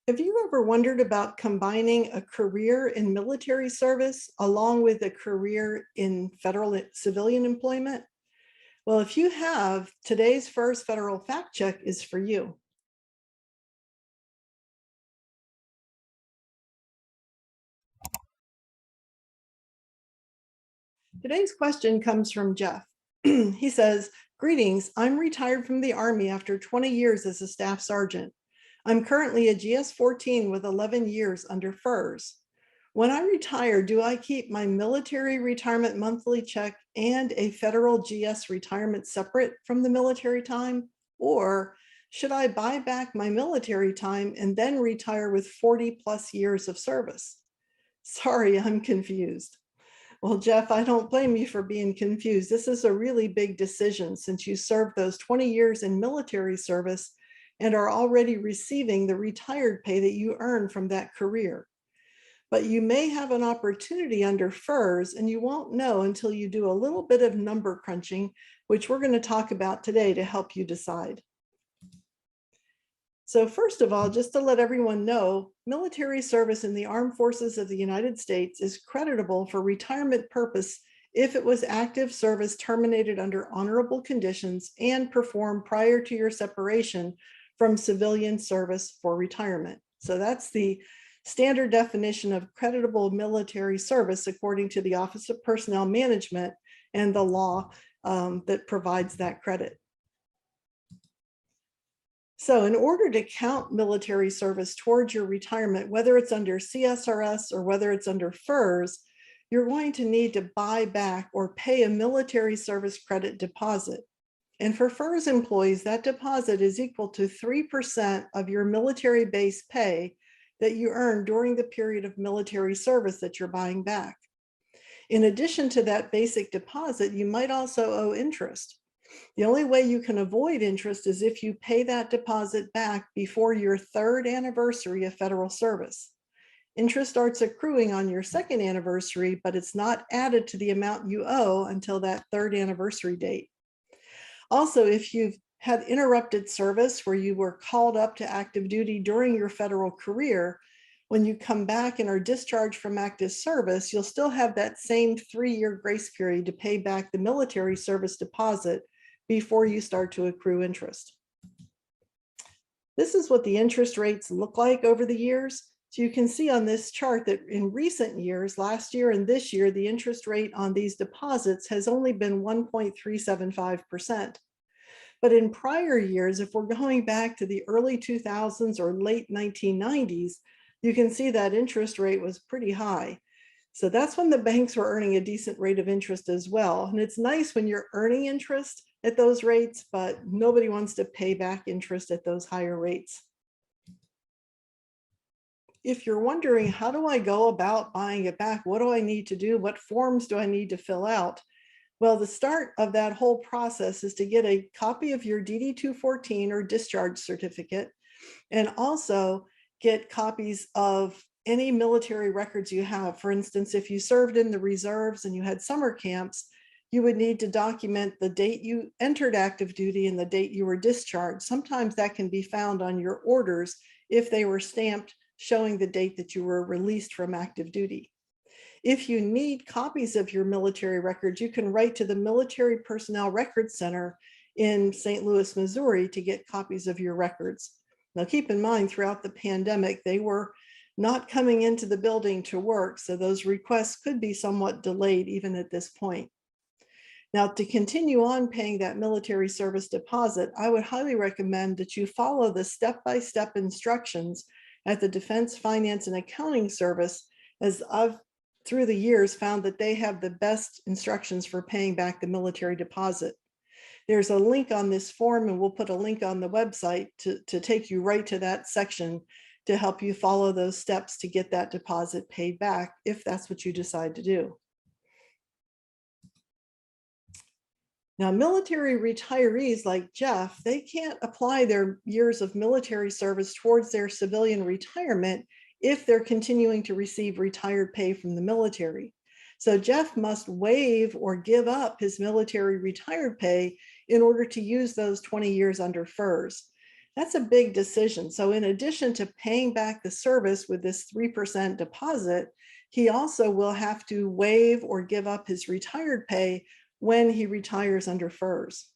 Have you ever wondered about combining a career in military service along with a career in federal civilian employment? Well, if you have, today's FERS Federal Fact Check is for you. Today's question comes from Jeff. He says, "Greetings, I'm retired from the Army after 20 years as a staff sergeant. I'm currently a GS-14 with 11 years under FERS. When I retire, do I keep my military retirement monthly check and a federal GS retirement separate from the military time? Or should I buy back my military time and then retire with 40 plus years of service?" Sorry, I'm confused. Well, Jeff, I don't blame you for being confused. This is a really big decision since you served those 20 years in military service and are already receiving the retired pay that you earn from that career. But you may have an opportunity under FERS and you won't know until you do a little bit of number crunching, which we're going to talk about today to help you decide. So first of all, just to let everyone know, military service in the Armed Forces of the United States is creditable for retirement purpose if it was active service terminated under honorable conditions and performed prior to your separation from civilian service for retirement. So that's the standard definition of creditable military service according to the Office of Personnel Management and the law that provides that credit. So in order to count military service towards your retirement, whether it's under CSRS or whether it's under FERS, you're going to need to buy back or pay a military service credit deposit. And for FERS employees, that deposit is equal to 3% of your military base pay that you earn during the period of military service that you're buying back. In addition to that basic deposit, you might also owe interest. The only way you can avoid interest is if you pay that deposit back before your third anniversary of federal service. Interest starts accruing on your second anniversary, but it's not added to the amount you owe until that third anniversary date. Also, if you've had interrupted service where you were called up to active duty during your federal career, when you come back and are discharged from active service, you'll still have that same 3-year grace period to pay back the military service deposit before you start to accrue interest. This is what the interest rates look like over the years. So you can see on this chart that in recent years, last year and this year, the interest rate on these deposits has only been 1.375%. But in prior years, if we're going back to the early 2000s or late 1990s, you can see that interest rate was pretty high. So that's when the banks were earning a decent rate of interest as well. And it's nice when you're earning interest at those rates, but nobody wants to pay back interest at those higher rates. If you're wondering, how do I go about buying it back? What do I need to do? What forms do I need to fill out? Well, the start of that whole process is to get a copy of your DD-214 or discharge certificate, and also get copies of any military records you have. For instance, if you served in the reserves and you had summer camps, you would need to document the date you entered active duty and the date you were discharged. Sometimes that can be found on your orders if they were stamped showing the date that you were released from active duty. If you need copies of your military records, you can write to the Military Personnel Records Center in St. Louis, Missouri to get copies of your records. Now, keep in mind, throughout the pandemic, they were not coming into the building to work, so those requests could be somewhat delayed even at this point. Now, to continue on paying that military service deposit, I would highly recommend that you follow the step-by-step instructions at the Defense Finance and Accounting Service, as I've through the years found that they have the best instructions for paying back the military deposit. There's a link on this form, and we'll put a link on the website to take you right to that section to help you follow those steps to get that deposit paid back if that's what you decide to do. Now, military retirees like Jeff, they can't apply their years of military service towards their civilian retirement if they're continuing to receive retired pay from the military. So Jeff must waive or give up his military retired pay in order to use those 20 years under FERS. That's a big decision. So in addition to paying back the service with this 3% deposit, he also will have to waive or give up his retired pay when he retires under FERS.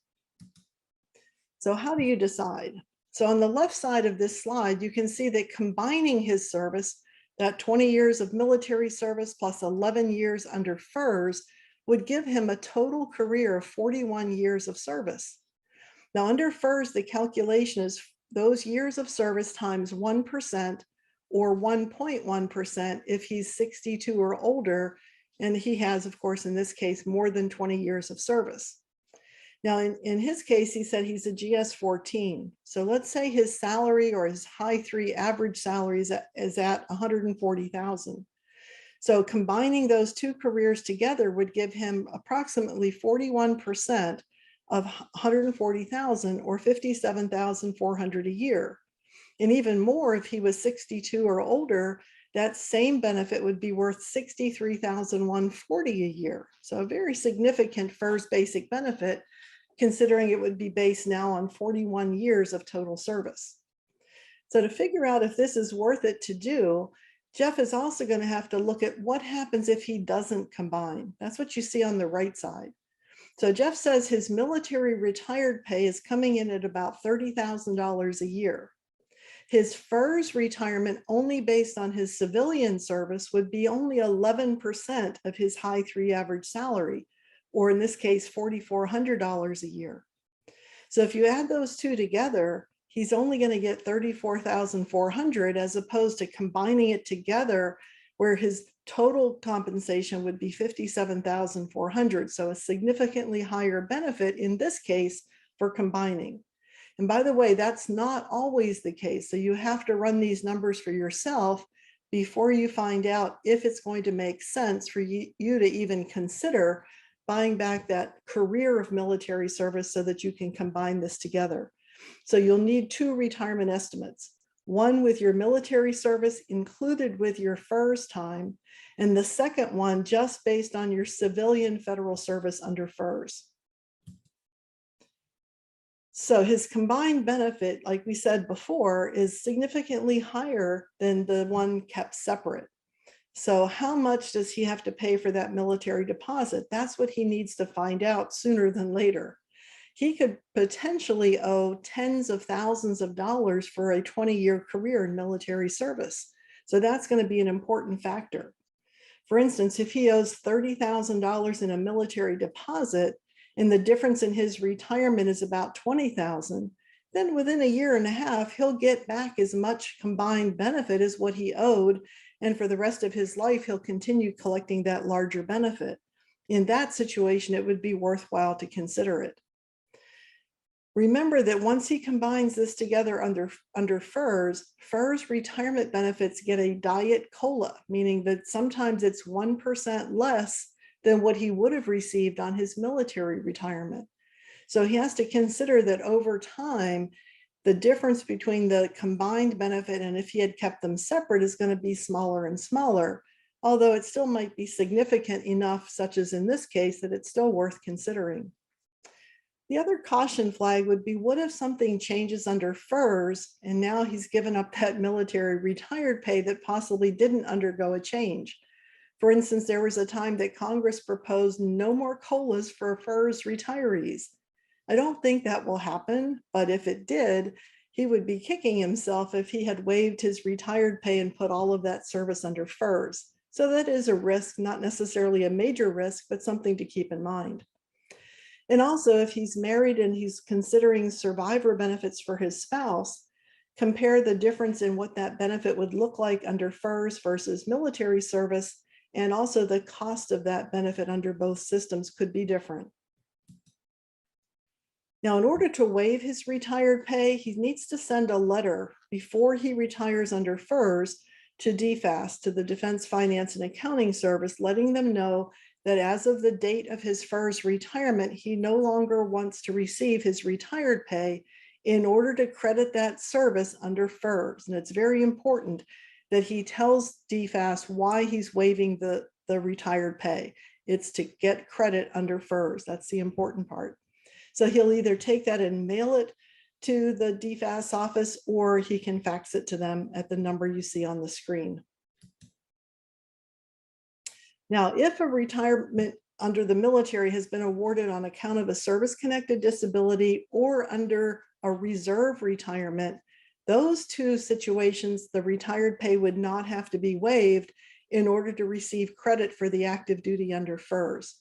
So how do you decide? So on the left side of this slide, you can see that combining his service, that 20 years of military service plus 11 years under FERS, would give him a total career of 41 years of service. Now under FERS, the calculation is those years of service times 1% or 1.1% if he's 62 or older, and he has, of course, in this case, more than 20 years of service. Now, in his case, he said he's a GS 14. So let's say his salary or his high 3 average salary is at 140,000. So combining those two careers together would give him approximately 41% of 140,000 or 57,400 a year. And even more if he was 62 or older, that same benefit would be worth 63,140 a year. So a very significant FERS basic benefit, considering it would be based now on 41 years of total service. So to figure out if this is worth it to do, Jeff is also going to have to look at what happens if he doesn't combine. That's what you see on the right side. So Jeff says his military retired pay is coming in at about $30,000 a year. His FERS retirement, only based on his civilian service, would be only 11% of his high 3 average salary, or in this case, $4,400 a year. So if you add those two together, he's only going to get $34,400 as opposed to combining it together where his total compensation would be $57,400. So a significantly higher benefit in this case for combining. And by the way, that's not always the case. So you have to run these numbers for yourself before you find out if it's going to make sense for you to even consider buying back that career of military service so that you can combine this together. So you'll need 2 retirement estimates, one with your military service included with your FERS time, and the second one just based on your civilian federal service under FERS. So his combined benefit, like we said before, is significantly higher than the one kept separate. So how much does he have to pay for that military deposit? That's what he needs to find out sooner than later. He could potentially owe tens of thousands of dollars for a 20-year career in military service. So that's going to be an important factor. For instance, if he owes $30,000 in a military deposit and the difference in his retirement is about $20,000, then within a year and a half, he'll get back as much combined benefit as what he owed. And for the rest of his life, he'll continue collecting that larger benefit. In that situation, it would be worthwhile to consider it. Remember that once he combines this together under FERS retirement benefits get a diet COLA, meaning that sometimes it's 1% less than what he would have received on his military retirement. So he has to consider that over time, the difference between the combined benefit and if he had kept them separate is going to be smaller and smaller, although it still might be significant enough, such as in this case, that it's still worth considering. The other caution flag would be, what if something changes under FERS and now he's given up that military retired pay that possibly didn't undergo a change? For instance, there was a time that Congress proposed no more COLAs for FERS retirees. I don't think that will happen, but if it did, he would be kicking himself if he had waived his retired pay and put all of that service under FERS. So that is a risk, not necessarily a major risk, but something to keep in mind. And also, if he's married and he's considering survivor benefits for his spouse, compare the difference in what that benefit would look like under FERS versus military service, and also the cost of that benefit under both systems could be different. Now, in order to waive his retired pay, he needs to send a letter before he retires under FERS to DFAS, to the Defense Finance and Accounting Service, letting them know that as of the date of his FERS retirement, he no longer wants to receive his retired pay in order to credit that service under FERS. And it's very important that he tells DFAS why he's waiving the retired pay. It's to get credit under FERS. That's the important part. So he'll either take that and mail it to the DFAS office, or he can fax it to them at the number you see on the screen. Now, if a retirement under the military has been awarded on account of a service-connected disability or under a reserve retirement, those two situations, the retired pay would not have to be waived in order to receive credit for the active duty under FERS.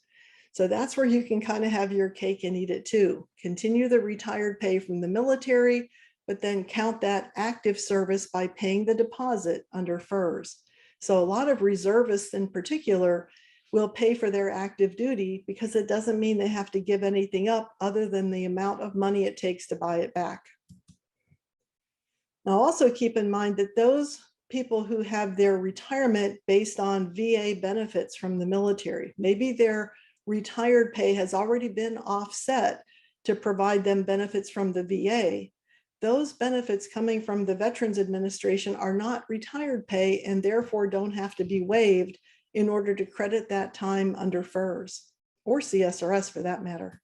So that's where you can kind of have your cake and eat it too. Continue the retired pay from the military, but then count that active service by paying the deposit under FERS. So a lot of reservists in particular will pay for their active duty because it doesn't mean they have to give anything up other than the amount of money it takes to buy it back. Now also keep in mind that those people who have their retirement based on VA benefits from the military, maybe their retired pay has already been offset to provide them benefits from the VA. Those benefits coming from the Veterans Administration are not retired pay and therefore don't have to be waived in order to credit that time under FERS or CSRS for that matter.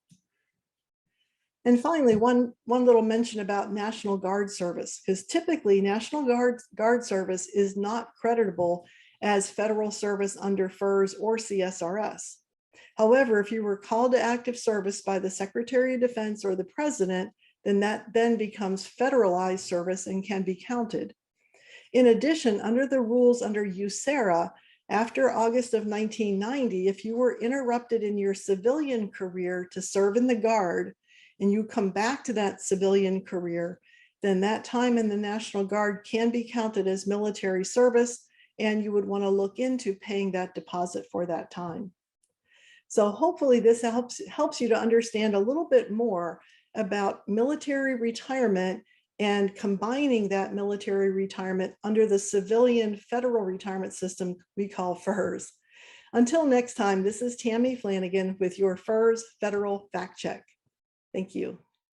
And finally, one little mention about National Guard service, because typically National Guard service is not creditable as federal service under FERS or CSRS. However, if you were called to active service by the Secretary of Defense or the President, then that then becomes federalized service and can be counted. In addition, under the rules under USERRA, after August of 1990, if you were interrupted in your civilian career to serve in the Guard, and you come back to that civilian career, then that time in the National Guard can be counted as military service, and you would want to look into paying that deposit for that time. So hopefully this helps you to understand a little bit more about military retirement and combining that military retirement under the civilian federal retirement system we call FERS. Until next time, this is Tammy Flanagan with your FERS Federal Fact Check. Thank you.